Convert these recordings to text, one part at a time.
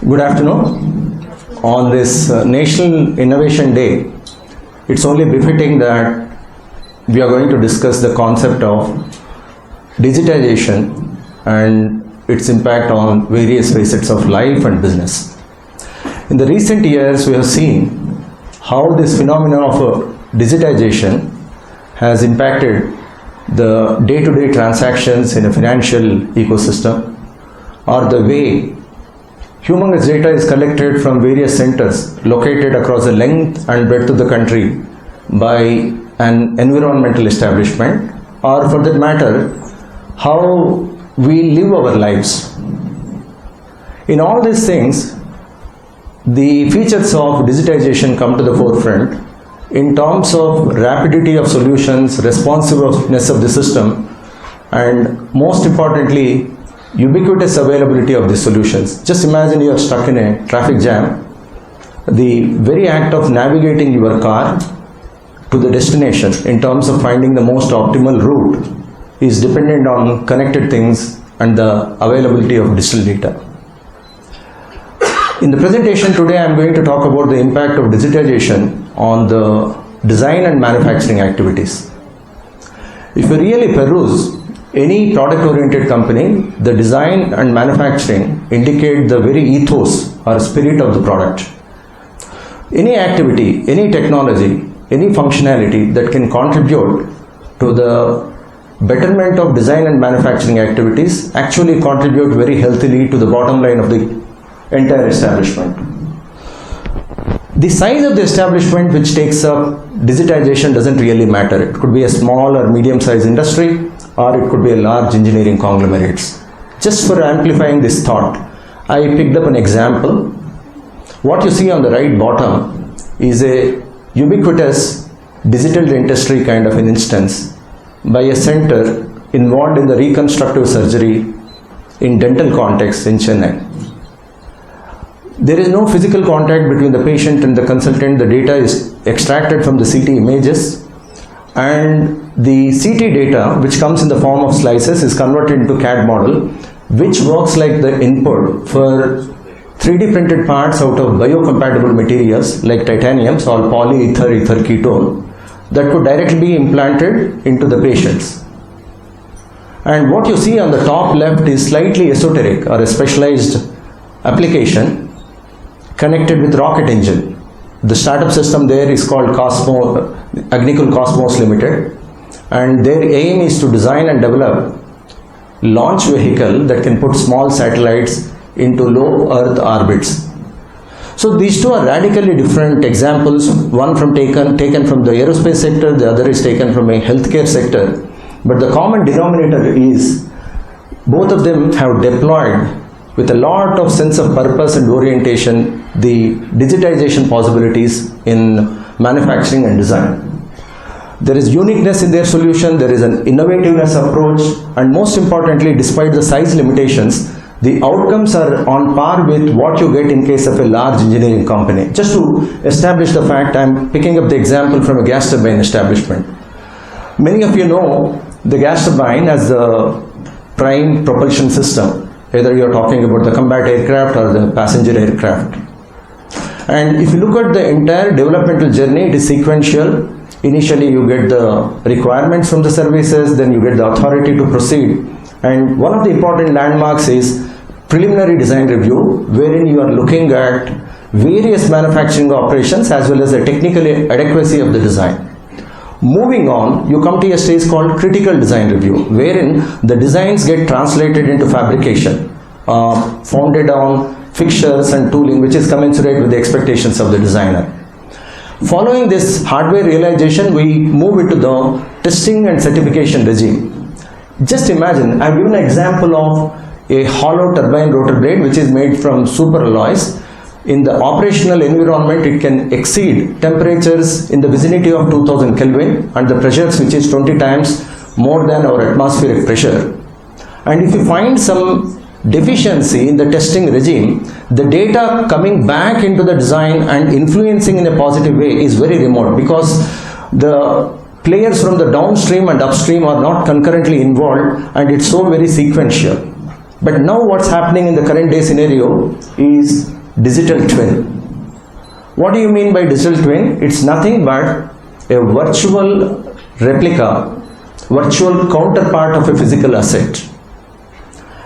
Good afternoon. On this National Innovation Day, it's only befitting that we are going to discuss the concept of digitization and its impact on various facets of life and business. In the recent years, we have seen how this phenomenon of digitization has impacted the day-to-day transactions in a financial ecosystem, or the way humongous data is collected from various centers located across the length and breadth of the country by an environmental establishment, or for that matter, how we live our lives. In all these things, the features of digitization come to the forefront in terms of rapidity of solutions, responsiveness of the system, and most importantly, ubiquitous availability of the solutions. Just imagine you are stuck in a traffic jam. The very act of navigating your car to the destination in terms of finding the most optimal route is dependent on connected things and the availability of digital data. In the presentation today, I am going to talk about the impact of digitization on the design and manufacturing activities. If you really peruse any product-oriented company, the design and manufacturing indicate the very ethos or spirit of the product. Any activity, any technology, any functionality that can contribute to the betterment of design and manufacturing activities actually contribute very healthily to the bottom line of the entire establishment. The size of the establishment which takes up digitization doesn't really matter. It could be a small or medium-sized industry, or it could be a large engineering conglomerates. Just for amplifying this thought, I picked up an example. What you see on the right bottom is a ubiquitous digital dentistry kind of an instance by a center involved in the reconstructive surgery in dental context in Chennai. There is no physical contact between the patient and the consultant. The data is extracted from the CT images, and the CT data, which comes in the form of slices, is converted into CAD model, which works like the input for 3D printed parts out of biocompatible materials like titaniums or polyether ether ketone that could directly be implanted into the patients. And what you see on the top left is slightly esoteric or a specialized application connected with rocket engine. The startup system there is called Agnicul Cosmos Limited, and their aim is to design and develop launch vehicle that can put small satellites into low Earth orbits. So these two are radically different examples, one taken from the aerospace sector, the other is taken from a healthcare sector, but the common denominator is both of them have deployed with a lot of sense of purpose and orientation the digitization possibilities in manufacturing and design. There is uniqueness in their solution, there is an innovativeness approach, and most importantly, despite the size limitations, the outcomes are on par with what you get in case of a large engineering company. Just to establish the fact, I am picking up the example from a gas turbine establishment. Many of you know the gas turbine as the prime propulsion system. Either you are talking about the combat aircraft or the passenger aircraft. And if you look at the entire developmental journey, it is sequential. Initially you get the requirements from the services, then you get the authority to proceed. And one of the important landmarks is preliminary design review, wherein you are looking at various manufacturing operations as well as the technical adequacy of the design. Moving on, you come to a stage called critical design review, wherein the designs get translated into fabrication, founded on fixtures and tooling which is commensurate with the expectations of the designer. Following this hardware realization, we move into the testing and certification regime. Just imagine, I have given an example of a hollow turbine rotor blade which is made from super alloys. In the operational environment, it can exceed temperatures in the vicinity of 2000 Kelvin and the pressures which is 20 times more than our atmospheric pressure. And if you find some deficiency in the testing regime, the data coming back into the design and influencing in a positive way is very remote, because the players from the downstream and upstream are not concurrently involved, and it's so very sequential. But now what's happening in the current day scenario is digital twin. What do you mean by digital twin? It's nothing but a virtual replica, virtual counterpart of a physical asset.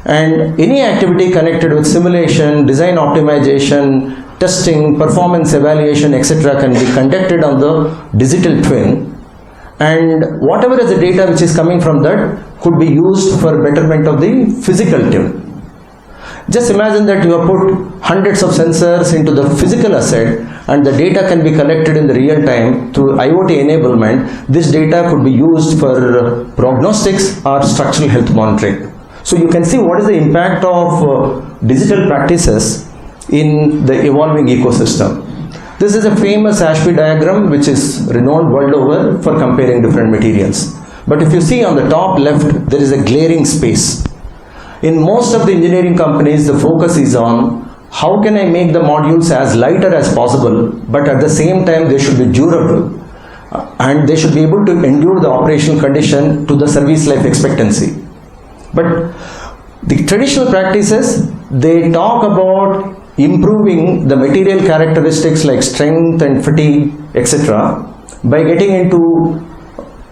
And any activity connected with simulation, design optimization, testing, performance evaluation, etc. can be conducted on the digital twin, and whatever is the data which is coming from that could be used for betterment of the physical twin. Just imagine that you have put hundreds of sensors into the physical asset and the data can be collected in the real time through IoT enablement. This data could be used for prognostics or structural health monitoring. So you can see what is the impact of digital practices in the evolving ecosystem. This is a famous Ashby diagram which is renowned world over for comparing different materials. But if you see on the top left, there is a glaring space. In most of the engineering companies, the focus is on how can I make the modules as lighter as possible, but at the same time they should be durable and they should be able to endure the operational condition to the service life expectancy. But the traditional practices, they talk about improving the material characteristics like strength and fatigue, etc. by getting into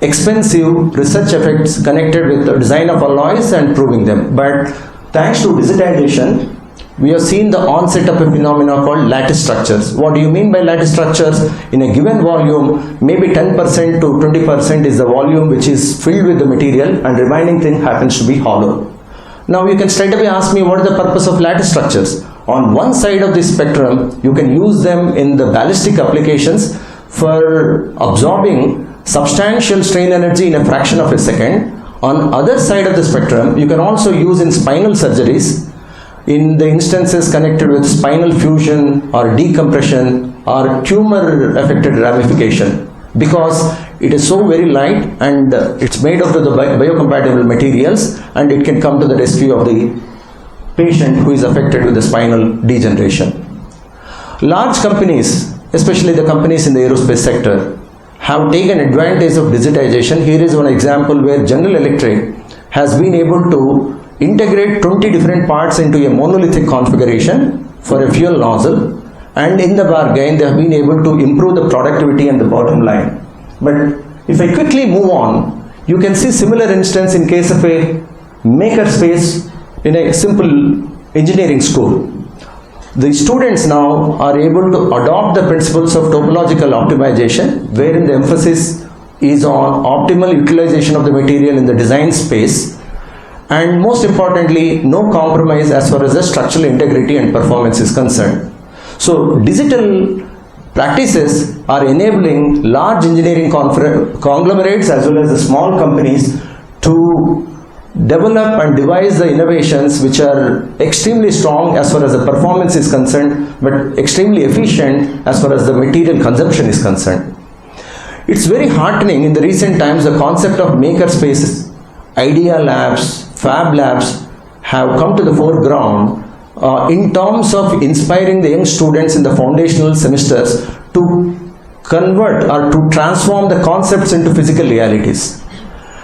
expensive research effects connected with the design of alloys and proving them. But thanks to digitization, we have seen the onset of a phenomenon called lattice structures. What do you mean by lattice structures? In a given volume, maybe 10% to 20% is the volume which is filled with the material and remaining thing happens to be hollow. Now you can straight away ask me, what is the purpose of lattice structures? On one side of the spectrum, you can use them in the ballistic applications for absorbing substantial strain energy in a fraction of a second. On other side of the spectrum, you can also use in spinal surgeries in the instances connected with spinal fusion or decompression or tumor affected ramification, because it is so very light and it's made of the biocompatible materials and it can come to the rescue of the patient who is affected with the spinal degeneration. Large companies, especially the companies in the aerospace sector, have taken advantage of digitization. Here is one example where General Electric has been able to integrate 20 different parts into a monolithic configuration for a fuel nozzle, and in the bargain they have been able to improve the productivity and the bottom line. But if I quickly move on, you can see similar instance in case of a makerspace in a simple engineering school. The students now are able to adopt the principles of topological optimization, wherein the emphasis is on optimal utilization of the material in the design space, and most importantly, no compromise as far as the structural integrity and performance is concerned. So digital practices are enabling large engineering conglomerates as well as the small companies to develop and devise the innovations which are extremely strong as far as the performance is concerned, but extremely efficient as far as the material consumption is concerned. It's very heartening in the recent times the concept of maker spaces, idea labs, fab labs have come to the foreground in terms of inspiring the young students in the foundational semesters to convert or to transform the concepts into physical realities.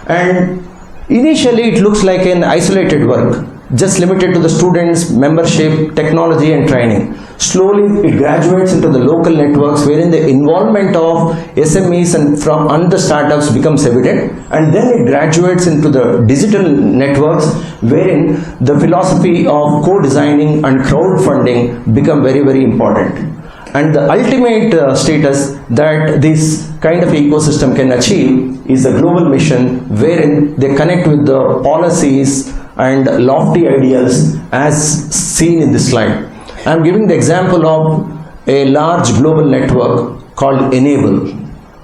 And initially it looks like an isolated work, just limited to the students, membership, technology and training. Slowly it graduates into the local networks wherein the involvement of SMEs and the startups becomes evident, and then it graduates into the digital networks wherein the philosophy of co-designing and crowdfunding become very, very important. And the ultimate status that this kind of ecosystem can achieve is a global mission wherein they connect with the policies and lofty ideals as seen in this slide. I am giving the example of a large global network called Enable.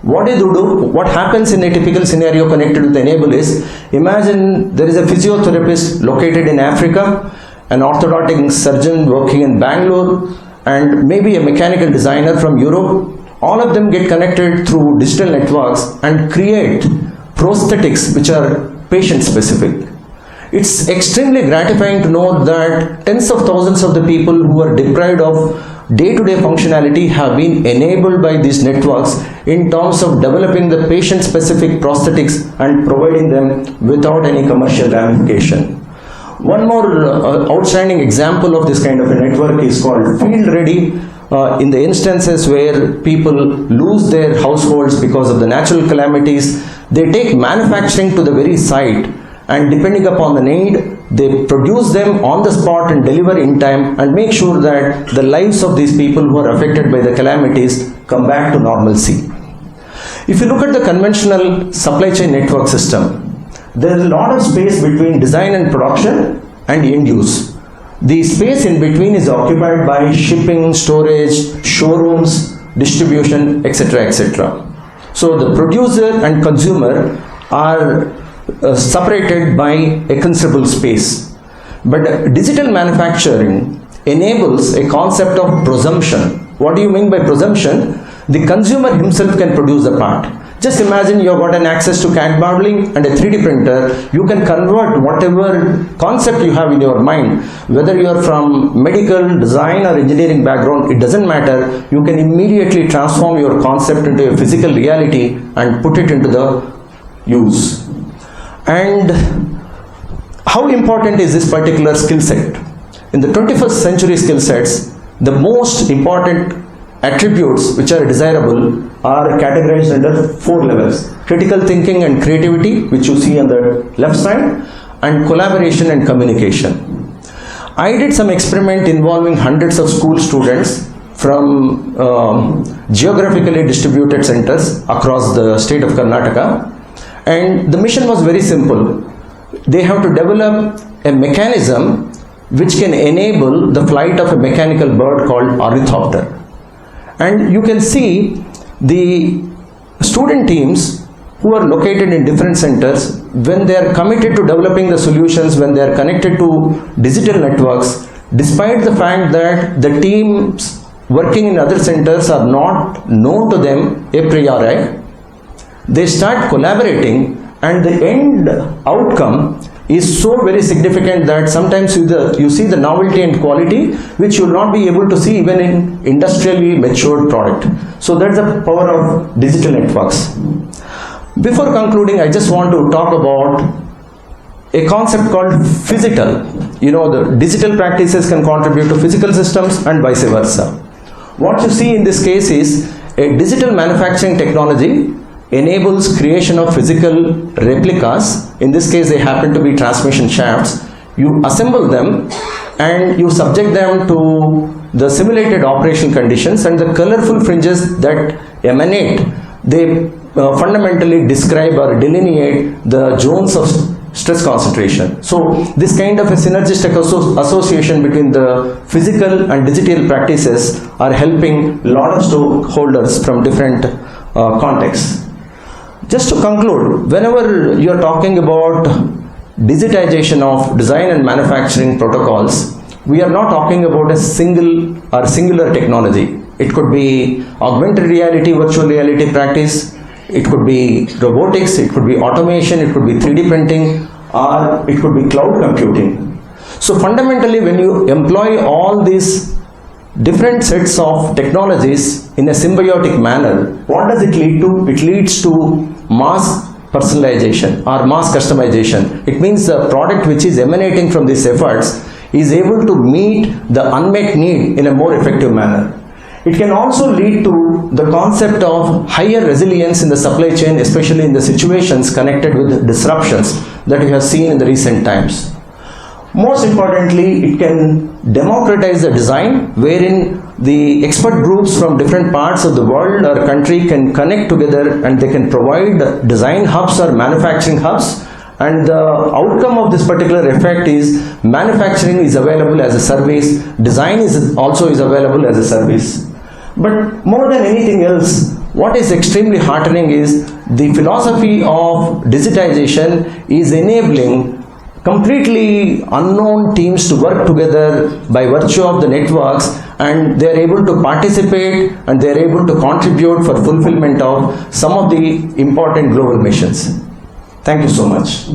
What do they do? What happens in a typical scenario connected with Enable is, imagine there is a physiotherapist located in Africa, an orthodontic surgeon working in Bangalore, and maybe a mechanical designer from Europe. All of them get connected through digital networks and create prosthetics which are patient specific. It's extremely gratifying to know that tens of thousands of the people who are deprived of day-to-day functionality have been enabled by these networks in terms of developing the patient-specific prosthetics and providing them without any commercial ramification. One more outstanding example of this kind of a network is called Field Ready. In the instances where people lose their households because of the natural calamities, they take manufacturing to the very site, and depending upon the need, they produce them on the spot and deliver in time and make sure that the lives of these people who are affected by the calamities come back to normalcy. If you look at the conventional supply chain network system, there is a lot of space between design and production and end use. The space in between is occupied by shipping, storage, showrooms, distribution, etc., etc. So the producer and consumer are separated by a considerable space. But digital manufacturing enables a concept of presumption. What do you mean by presumption? The consumer himself can produce the part. Just imagine you have got an access to CAD modeling and a 3D printer. You can convert whatever concept you have in your mind, whether you are from medical, design or engineering background, it doesn't matter. You can immediately transform your concept into a physical reality and put it into the use. And how important is this particular skill set? In the 21st century skill sets, the most important attributes which are desirable are categorized under 4 levels: critical thinking and creativity, which you see on the left side, and collaboration and communication. I did some experiment involving hundreds of school students from geographically distributed centers across the state of Karnataka, and the mission was very simple. They have to develop a mechanism which can enable the flight of a mechanical bird called ornithopter. And you can see the student teams who are located in different centers, when they are committed to developing the solutions, when they are connected to digital networks, despite the fact that the teams working in other centers are not known to them a priori, they start collaborating, and the end outcome is so very significant that sometimes you see the novelty and quality which you will not be able to see even in industrially matured product. So that's the power of digital networks. Before concluding, I just want to talk about a concept called physical. You know, the digital practices can contribute to physical systems and vice versa. What you see in this case is a digital manufacturing technology enables creation of physical replicas. In this case, they happen to be transmission shafts. You assemble them and you subject them to the simulated operation conditions, and the colorful fringes that emanate, they fundamentally describe or delineate the zones of stress concentration. So this kind of a synergistic association between the physical and digital practices are helping a lot of stakeholders from different contexts. Just to conclude, whenever you are talking about digitization of design and manufacturing protocols, we are not talking about a single or singular technology. It could be augmented reality, virtual reality practice, it could be robotics, it could be automation, it could be 3D printing, or it could be cloud computing. So fundamentally, when you employ all these different sets of technologies in a symbiotic manner, what does it lead to? It leads to mass personalization or mass customization. It means the product which is emanating from these efforts is able to meet the unmet need in a more effective manner. It can also lead to the concept of higher resilience in the supply chain, especially in the situations connected with disruptions that we have seen in the recent times. Most importantly, it can democratize the design, wherein the expert groups from different parts of the world or country can connect together and they can provide design hubs or manufacturing hubs, and the outcome of this particular effect is manufacturing is available as a service, design is also available as a service. But more than anything else, what is extremely heartening is the philosophy of digitization is enabling completely unknown teams to work together by virtue of the networks, and they are able to participate and they are able to contribute for fulfillment of some of the important global missions. Thank you so much.